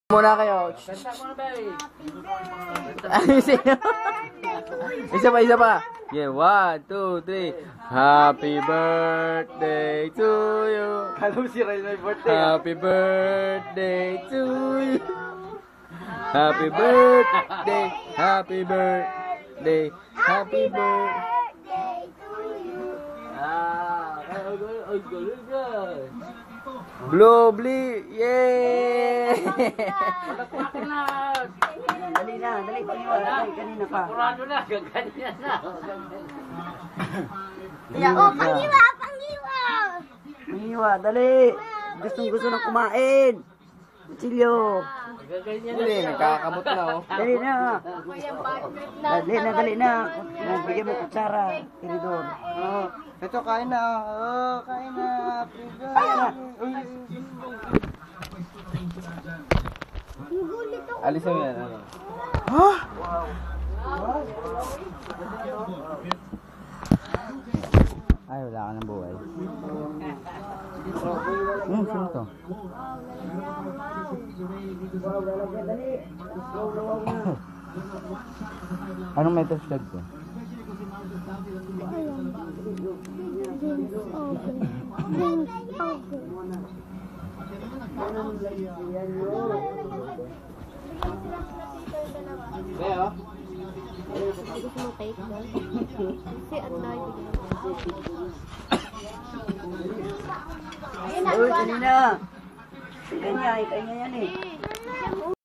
Muna kayo. Isa pa, isa pa. Yeah, 1, 2, 3. Happy birthday to you. Alam si Ray may birthday. Happy birthday to you. Happy birthday. Happy birthday. Happy birthday to you. Blobly! Yay! Dali na, dali paniwala. Kanina pa. Kurado na, ganyan na. Pangiwa! Pangiwa! Paniwa, dali. Gusto nang kumain. Chilyo. Hindi, nagkakamot na oh. Dali na. Dali na. Bigyan mo kutsara. Tiridor. Oh, ito kain na. Oh, kain na. Kain na. Alisan mo yan. Ano? Ay, wala ka ng buhay. Sino to? Anong metal slug to? Kaya, Gusto mo cake doon? Kasi at night. Uy, kanina. Kanya yan eh.